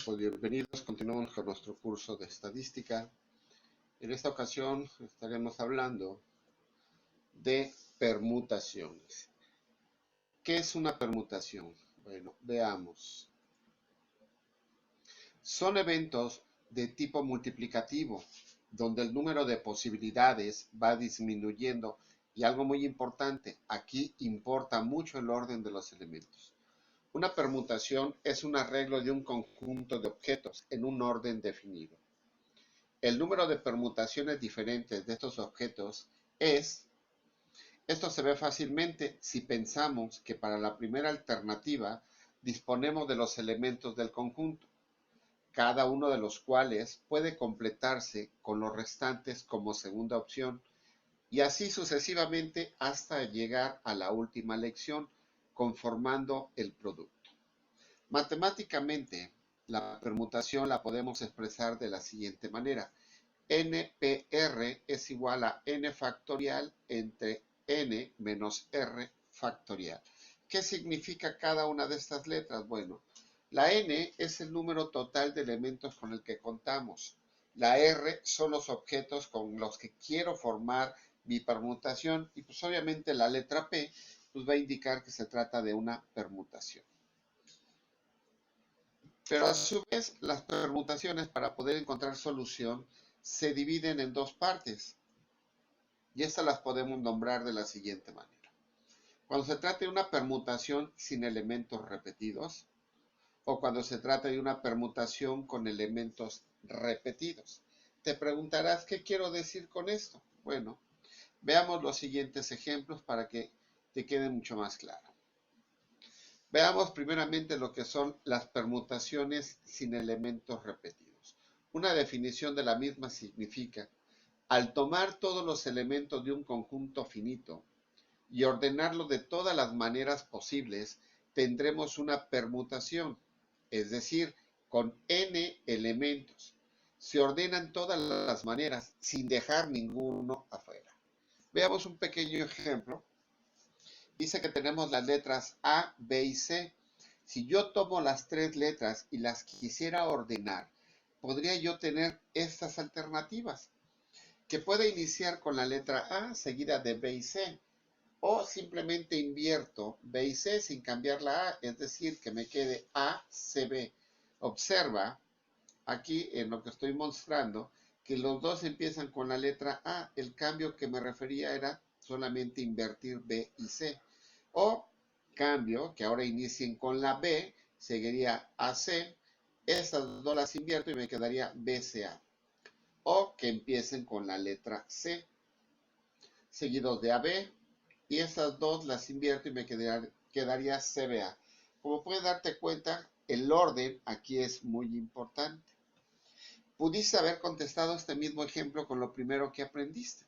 pues bienvenidos. Continuamos con nuestro curso de estadística. En esta ocasión estaremos hablando de permutaciones. ¿Qué es una permutación? Bueno, veamos. Son eventos de tipo multiplicativo, donde el número de posibilidades va disminuyendo y algo muy importante, aquí importa mucho el orden de los elementos. Una permutación es un arreglo de un conjunto de objetos en un orden definido. El número de permutaciones diferentes de estos objetos esto se ve fácilmente si pensamos que para la primera alternativa disponemos de los elementos del conjunto, cada uno de los cuales puede completarse con los restantes como segunda opción, y así sucesivamente hasta llegar a la última elección, conformando el producto. Matemáticamente, la permutación la podemos expresar de la siguiente manera. NPR es igual a n factorial entre n menos r factorial. ¿Qué significa cada una de estas letras? Bueno, la n es el número total de elementos con el que contamos. La r son los objetos con los que quiero formar mi permutación y pues obviamente la letra p pues va a indicar que se trata de una permutación. Pero a su vez, las permutaciones para poder encontrar solución se dividen en dos partes. Y estas las podemos nombrar de la siguiente manera. Cuando se trata de una permutación sin elementos repetidos, o cuando se trata de una permutación con elementos repetidos. Te preguntarás, ¿qué quiero decir con esto? Bueno, veamos los siguientes ejemplos para que te quede mucho más claro. Veamos primeramente lo que son las permutaciones sin elementos repetidos. Una definición de la misma significa, al tomar todos los elementos de un conjunto finito y ordenarlo de todas las maneras posibles, tendremos una permutación, es decir, con n elementos. Se ordenan todas las maneras sin dejar ninguno afuera. Veamos un pequeño ejemplo. Dice que tenemos las letras A, B y C. Si yo tomo las tres letras y las quisiera ordenar, podría yo tener estas alternativas, que puede iniciar con la letra A seguida de B y C, o simplemente invierto B y C sin cambiar la A, es decir, que me quede A, C, B. Observa aquí en lo que estoy mostrando que los dos empiezan con la letra A. El cambio que me refería era solamente invertir B y C. O cambio, que ahora inicien con la B, seguiría AC, estas dos las invierto y me quedaría BCA. O que empiecen con la letra C, seguidos de AB, y estas dos las invierto y me quedaría CBA. Como puedes darte cuenta, el orden aquí es muy importante. Pudiste haber contestado este mismo ejemplo con lo primero que aprendiste,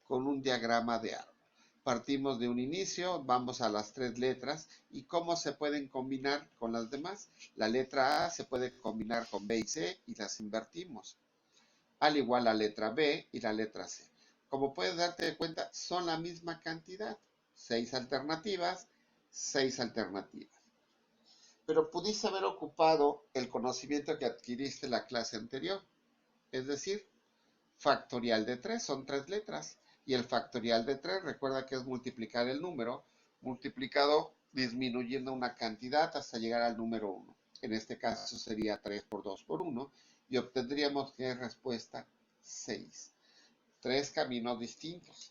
con un diagrama de árbol. Partimos de un inicio, vamos a las tres letras y cómo se pueden combinar con las demás. La letra A se puede combinar con B y C y las invertimos. Al igual la letra B y la letra C. Como puedes darte cuenta, son la misma cantidad. 6 alternativas, 6 alternativas. Pero pudiste haber ocupado el conocimiento que adquiriste en la clase anterior. Es decir, factorial de 3, son 3 letras. Y el factorial de 3, recuerda que es multiplicar el número, multiplicado disminuyendo una cantidad hasta llegar al número 1. En este caso sería 3 por 2 por 1 y obtendríamos que respuesta 6. 3 caminos distintos.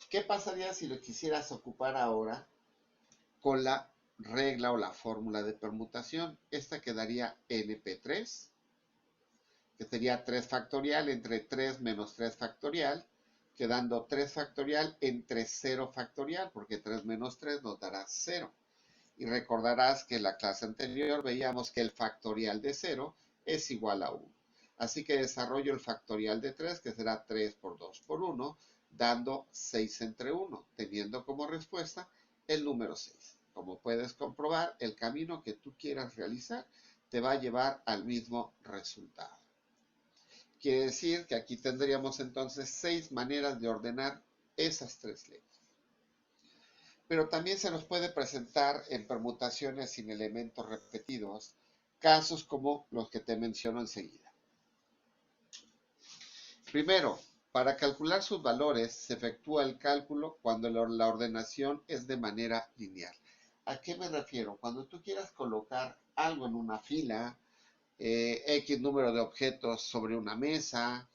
¿Qué pasaría si lo quisieras ocupar ahora con la regla o la fórmula de permutación? Esta quedaría NP3, que sería 3 factorial entre 3 menos 3 factorial, quedando 3 factorial entre 0 factorial, porque 3 menos 3 nos dará 0. Y recordarás que en la clase anterior veíamos que el factorial de 0 es igual a 1. Así que desarrollo el factorial de 3, que será 3 por 2 por 1, dando 6 entre 1, teniendo como respuesta el número 6. Como puedes comprobar, el camino que tú quieras realizar te va a llevar al mismo resultado. Quiere decir que aquí tendríamos entonces 6 maneras de ordenar esas tres letras. pero también se nos puede presentar en permutaciones sin elementos repetidos, casos como los que te menciono enseguida. Primero, para calcular sus valores se efectúa el cálculo cuando la ordenación es de manera lineal. ¿A qué me refiero? Cuando tú quieras colocar algo en una fila, X número de objetos sobre una mesa,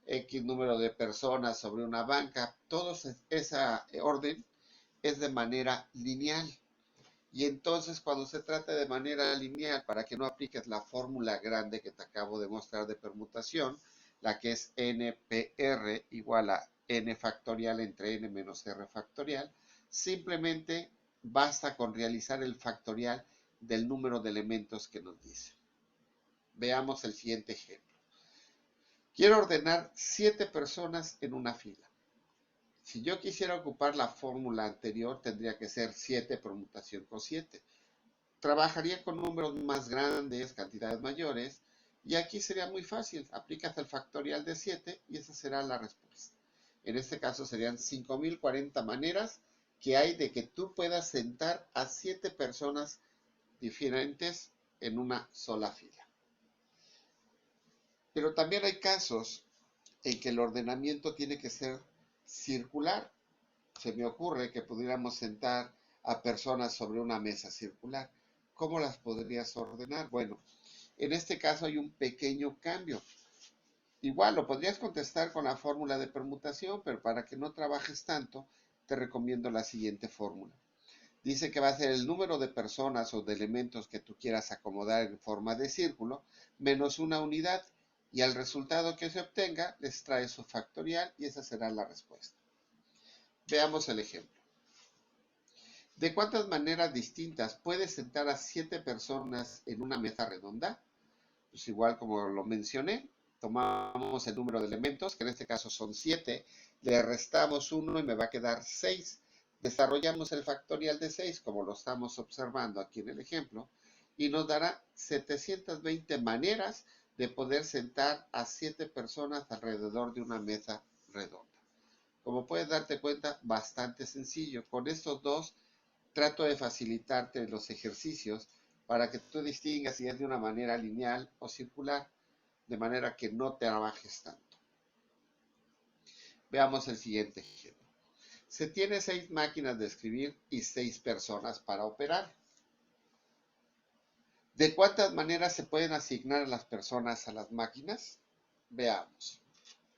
X número de personas sobre una banca, todo esa orden es de manera lineal. Y entonces cuando se trata de manera lineal, para que no apliques la fórmula grande que te acabo de mostrar de permutación, la que es NPR igual a n factorial entre n menos r factorial, simplemente basta con realizar el factorial del número de elementos que nos dice. Veamos el siguiente ejemplo. Quiero ordenar 7 personas en una fila. Si yo quisiera ocupar la fórmula anterior, tendría que ser 7 permutación con 7. Trabajaría con números más grandes, cantidades mayores, y aquí sería muy fácil. Aplicas el factorial de 7 y esa será la respuesta. En este caso serían 5040 maneras que hay de que tú puedas sentar a 7 personas diferentes en una sola fila. Pero también hay casos en que el ordenamiento tiene que ser circular. Se me ocurre que pudiéramos sentar a personas sobre una mesa circular. ¿Cómo las podrías ordenar? Bueno, en este caso hay un pequeño cambio. Igual lo podrías contestar con la fórmula de permutación, pero para que no trabajes tanto, te recomiendo la siguiente fórmula. Dice que va a ser el número de personas o de elementos que tú quieras acomodar en forma de círculo, menos una unidad, y al resultado que se obtenga les trae su factorial y esa será la respuesta. Veamos el ejemplo. ¿De cuántas maneras distintas puedes sentar a 7 personas en una mesa redonda? Pues igual como lo mencioné, tomamos el número de elementos, que en este caso son 7, le restamos 1 y me va a quedar 6. Desarrollamos el factorial de 6, como lo estamos observando aquí en el ejemplo, y nos dará 720 maneras de poder sentar a 7 personas alrededor de una mesa redonda. Como puedes darte cuenta, bastante sencillo. Con estos dos trato de facilitarte los ejercicios para que tú distingas si es de una manera lineal o circular, de manera que no te trabajes tanto. Veamos el siguiente ejemplo. Se tiene 6 máquinas de escribir y 6 personas para operar. ¿De cuántas maneras se pueden asignar a las personas a las máquinas? Veamos.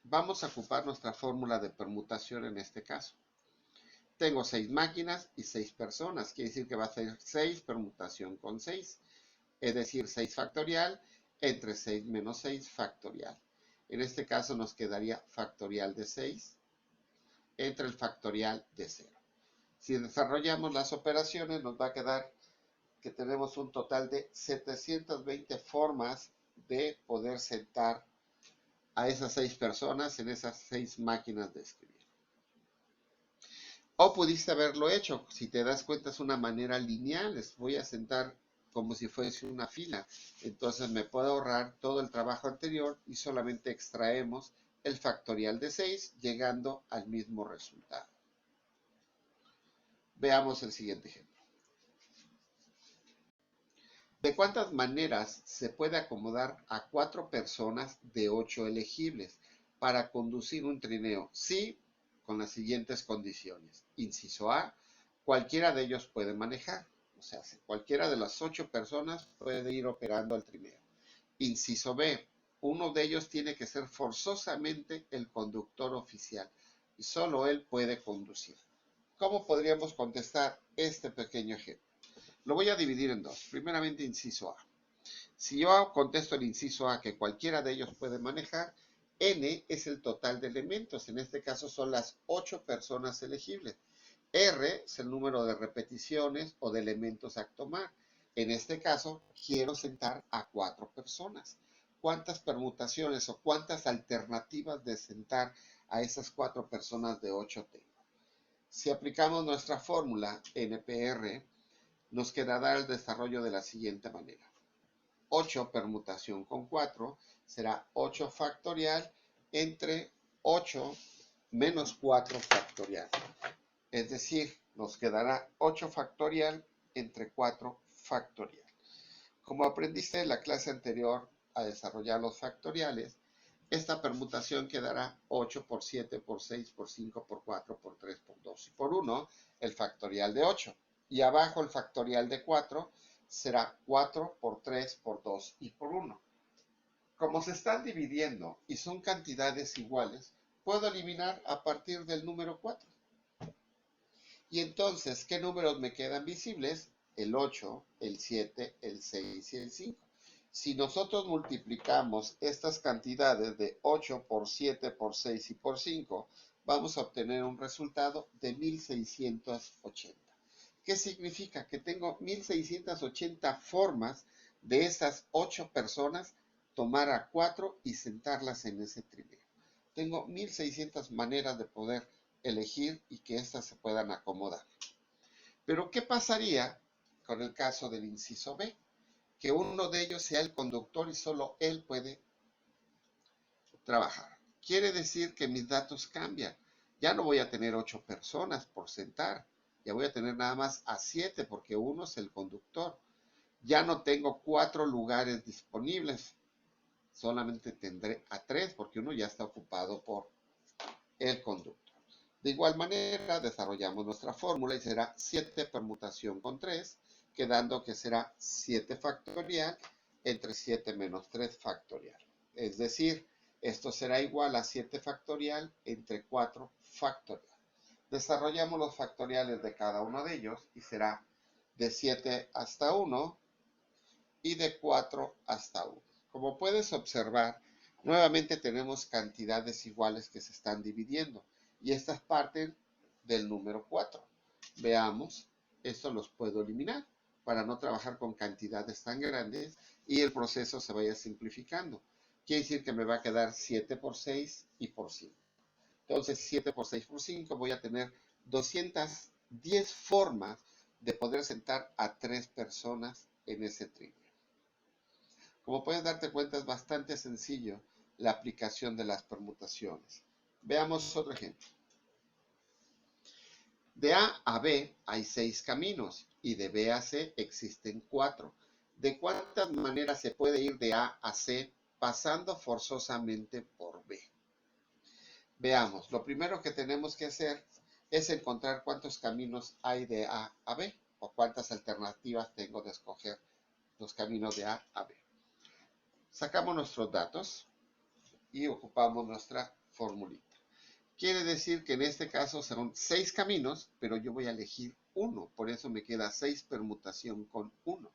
Vamos a ocupar nuestra fórmula de permutación en este caso. Tengo 6 máquinas y 6 personas, quiere decir que va a ser 6 permutación con 6, es decir, 6 factorial entre 6 menos 6 factorial. En este caso nos quedaría factorial de 6 entre el factorial de 0. Si desarrollamos las operaciones nos va a quedar que tenemos un total de 720 formas de poder sentar a esas 6 personas en esas 6 máquinas de escribir. O pudiste haberlo hecho, si te das cuenta es una manera lineal, les voy a sentar como si fuese una fila. Entonces me puedo ahorrar todo el trabajo anterior y solamente extraemos el factorial de 6 llegando al mismo resultado. Veamos el siguiente ejemplo. ¿De cuántas maneras se puede acomodar a 4 personas de 8 elegibles para conducir un trineo? Sí, con las siguientes condiciones. Inciso A, cualquiera de ellos puede manejar. O sea, cualquiera de las 8 personas puede ir operando el trineo. Inciso B, uno de ellos tiene que ser forzosamente el conductor oficial y solo él puede conducir. ¿Cómo podríamos contestar este pequeño ejemplo? Lo voy a dividir en dos. Primeramente, inciso A. Si yo contesto el inciso A que cualquiera de ellos puede manejar, N es el total de elementos. En este caso son las 8 personas elegibles. R es el número de repeticiones o de elementos a tomar. En este caso, quiero sentar a 4 personas. ¿Cuántas permutaciones o cuántas alternativas de sentar a esas 4 personas de 8 tengo? Si aplicamos nuestra fórmula NPR, nos quedará el desarrollo de la siguiente manera. 8 permutación con 4 será 8 factorial entre 8 menos 4 factorial. Es decir, Nos quedará 8 factorial entre 4 factorial. Como aprendiste en la clase anterior a desarrollar los factoriales, esta permutación quedará 8 por 7 por 6 por 5 por 4 por 3 por 2 y por 1, el factorial de 8. Y abajo el factorial de 4 será 4 por 3 por 2 y por 1. Como se están dividiendo y son cantidades iguales, puedo eliminar a partir del número 4. Y entonces, ¿qué números me quedan visibles? El 8, el 7, el 6 y el 5. Si nosotros multiplicamos estas cantidades de 8 por 7 por 6 y por 5, vamos a obtener un resultado de 1680. ¿Qué significa? Que tengo 1680 formas de esas 8 personas tomar a 4 y sentarlas en ese trineo. Tengo 1600 maneras de poder elegir y que éstas se puedan acomodar. Pero ¿qué pasaría con el caso del inciso B? Que uno de ellos sea el conductor y solo él puede trabajar. Quiere decir que mis datos cambian. Ya no voy a tener 8 personas por sentar. Ya voy a tener nada más a 7 porque uno es el conductor. Ya no tengo 4 lugares disponibles. Solamente tendré a 3 porque uno ya está ocupado por el conductor. De igual manera, desarrollamos nuestra fórmula y será 7 permutación con 3, quedando que será 7 factorial entre 7 menos 3 factorial. Es decir, esto será igual a 7 factorial entre 4 factorial. Desarrollamos los factoriales de cada uno de ellos y será de 7 hasta 1 y de 4 hasta 1. Como puedes observar, nuevamente tenemos cantidades iguales que se están dividiendo y estas parten del número 4. Veamos, esto los puedo eliminar para no trabajar con cantidades tan grandes y el proceso se vaya simplificando. Quiere decir que me va a quedar 7 por 6 y por 5. Entonces 7 por 6 por 5 voy a tener 210 formas de poder sentar a 3 personas en ese trineo. Como puedes darte cuenta, es bastante sencillo la aplicación de las permutaciones. Veamos otro ejemplo. De A a B hay 6 caminos y de B a C existen 4. ¿De cuántas maneras se puede ir de A a C pasando forzosamente por B? Veamos, lo primero que tenemos que hacer es encontrar cuántos caminos hay de A a B o cuántas alternativas tengo de escoger los caminos de A a B. Sacamos nuestros datos y ocupamos nuestra formulita. Quiere decir que en este caso serán 6 caminos, pero yo voy a elegir uno, por eso me queda 6 permutación con 1.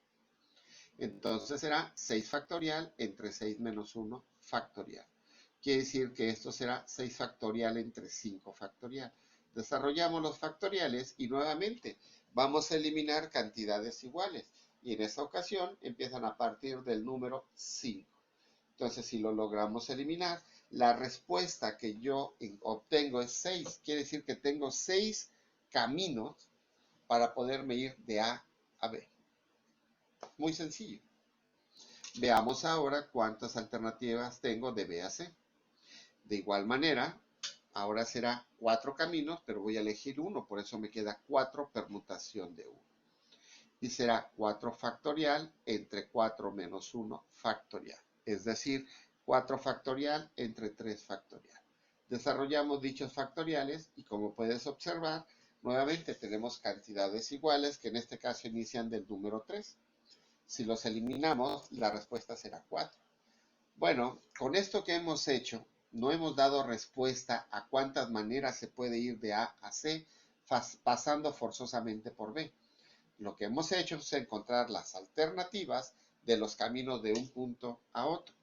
Entonces será 6 factorial entre 6 menos 1 factorial. Quiere decir que esto será 6 factorial entre 5 factorial. Desarrollamos los factoriales y nuevamente vamos a eliminar cantidades iguales. Y en esta ocasión empiezan a partir del número 5. Entonces, si lo logramos eliminar, la respuesta que yo obtengo es 6. Quiere decir que tengo 6 caminos para poderme ir de A a B. Muy sencillo. Veamos ahora cuántas alternativas tengo de B a C. De igual manera, ahora será 4 caminos, pero voy a elegir uno, por eso me queda 4 permutación de 1. Y será 4 factorial entre 4 menos 1 factorial. Es decir, 4 factorial entre 3 factorial. Desarrollamos dichos factoriales y como puedes observar, nuevamente tenemos cantidades iguales que en este caso inician del número 3. Si los eliminamos, la respuesta será 4. Bueno, con esto que hemos hecho, no hemos dado respuesta a cuántas maneras se puede ir de A a C pasando forzosamente por B. Lo que hemos hecho es encontrar las alternativas de los caminos de un punto a otro.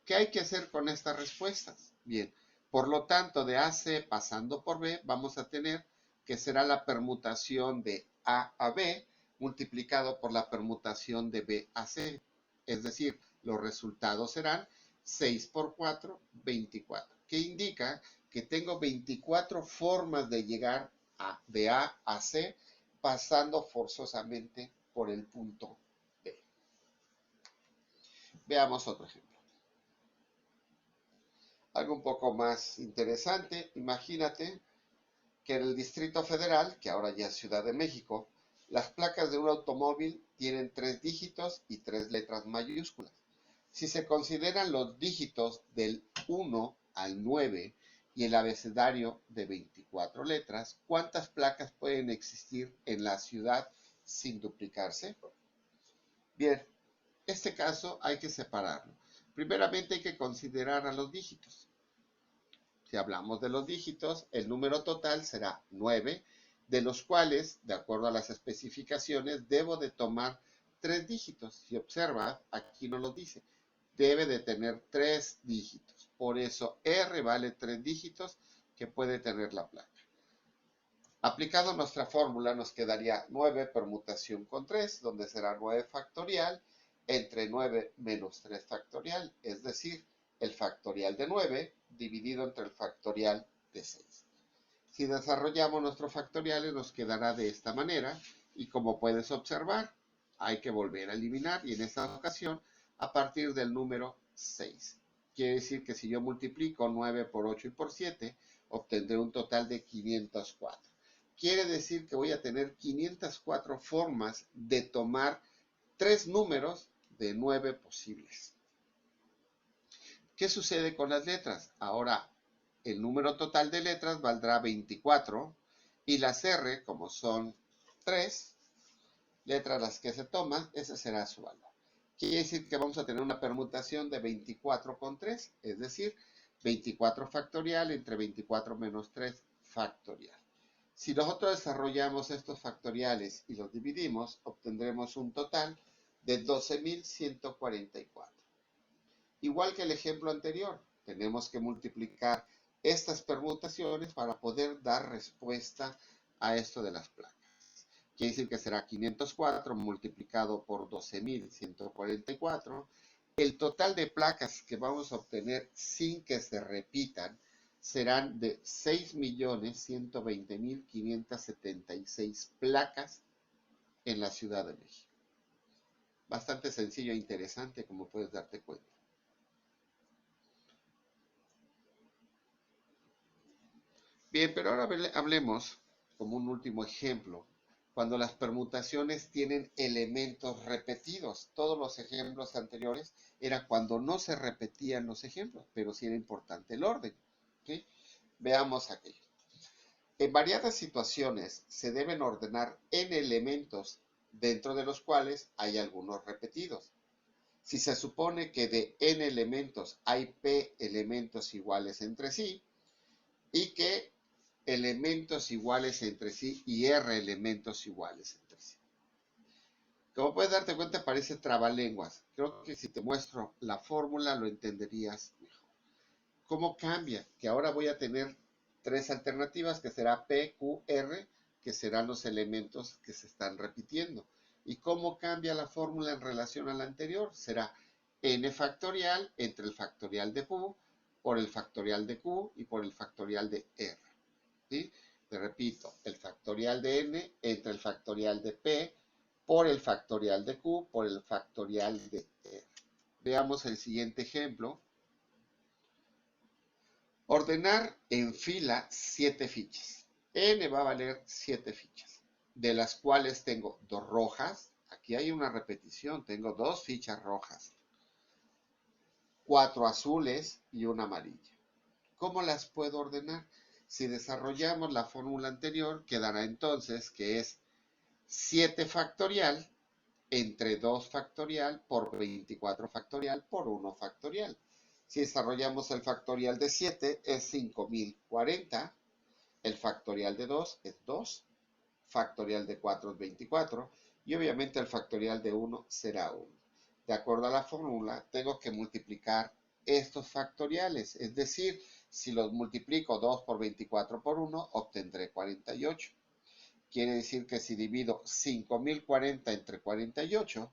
¿Qué hay que hacer con estas respuestas? Bien, por lo tanto, de AC pasando por B, vamos a tener que será la permutación de A a B multiplicado por la permutación de B a C. Es decir, los resultados serán 6 por 4, 24, que indica que tengo 24 formas de llegar de A a C pasando forzosamente por el punto B. Veamos otro ejemplo. Algo un poco más interesante, imagínate que en el Distrito Federal, que ahora ya es Ciudad de México, las placas de un automóvil tienen 3 dígitos y 3 letras mayúsculas. Si se consideran los dígitos del 1 al 9 y el abecedario de 24 letras, ¿cuántas placas pueden existir en la ciudad sin duplicarse? Bien, este caso hay que separarlo. Primeramente hay que considerar a los dígitos. Si hablamos de los dígitos, el número total será 9, de los cuales, de acuerdo a las especificaciones, debo de tomar 3 dígitos. Si observa, aquí no lo dice. Debe de tener 3 dígitos. Por eso R vale 3 dígitos que puede tener la placa. Aplicado nuestra fórmula nos quedaría 9 permutación con 3, donde será 9 factorial entre 9 menos 3 factorial, es decir, el factorial de 9 dividido entre el factorial de 6. Si desarrollamos nuestros factoriales nos quedará de esta manera y como puedes observar hay que volver a eliminar y en esta ocasión a partir del número 6. Quiere decir que si yo multiplico 9 por 8 y por 7 obtendré un total de 504. Quiere decir que voy a tener 504 formas de tomar 3 números de 9 posibles. ¿Qué sucede con las letras? Ahora, el número total de letras valdrá 24 y las R, como son 3 letras las que se toman, ese será su valor. Quiere decir que vamos a tener una permutación de 24 con 3, es decir, 24 factorial entre 24 menos 3 factorial. Si nosotros desarrollamos estos factoriales y los dividimos, obtendremos un total de 12.144. Igual que el ejemplo anterior, tenemos que multiplicar estas permutaciones para poder dar respuesta a esto de las placas. Quiere decir que será 504 multiplicado por 12.144. El total de placas que vamos a obtener sin que se repitan serán de 6.120.576 placas en la Ciudad de México. Bastante sencillo e interesante, como puedes darte cuenta. Bien, pero ahora hablemos como un último ejemplo, cuando las permutaciones tienen elementos repetidos. Todos los ejemplos anteriores era cuando no se repetían los ejemplos, pero sí era importante el orden. ¿Sí? Veamos aquello. En variadas situaciones se deben ordenar n elementos dentro de los cuales hay algunos repetidos. Si se supone que de n elementos hay p elementos iguales entre sí y que elementos iguales entre sí y R elementos iguales entre sí. Como puedes darte cuenta, parece trabalenguas. Creo que si te muestro la fórmula lo entenderías mejor. ¿Cómo cambia? Que ahora voy a tener 3 alternativas, que será P, Q, R, que serán los elementos que se están repitiendo. ¿Y cómo cambia la fórmula en relación a la anterior? Será n factorial entre el factorial de Q por el factorial de Q y por el factorial de R. ¿Sí? Te repito, el factorial de n entre el factorial de p por el factorial de q por el factorial de r. Veamos el siguiente ejemplo. Ordenar en fila 7 fichas. N va a valer 7 fichas, de las cuales tengo 2 rojas. Aquí hay una repetición, tengo 2 fichas rojas, 4 azules y una amarilla. ¿Cómo las puedo ordenar? Si desarrollamos la fórmula anterior, quedará entonces que es 7 factorial entre 2 factorial por 24 factorial por 1 factorial. Si desarrollamos el factorial de 7 es 5040, el factorial de 2 es 2, factorial de 4 es 24 y obviamente el factorial de 1 será 1. De acuerdo a la fórmula, tengo que multiplicar estos factoriales, es decir, si los multiplico 2 por 24 por 1, obtendré 48. Quiere decir que si divido 5040 entre 48,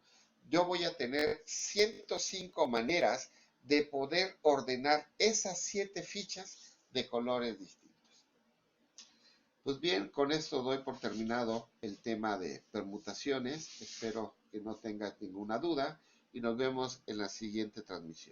yo voy a tener 105 maneras de poder ordenar esas 7 fichas de colores distintos. Pues bien, con esto doy por terminado el tema de permutaciones. Espero que no tengas ninguna duda y nos vemos en la siguiente transmisión.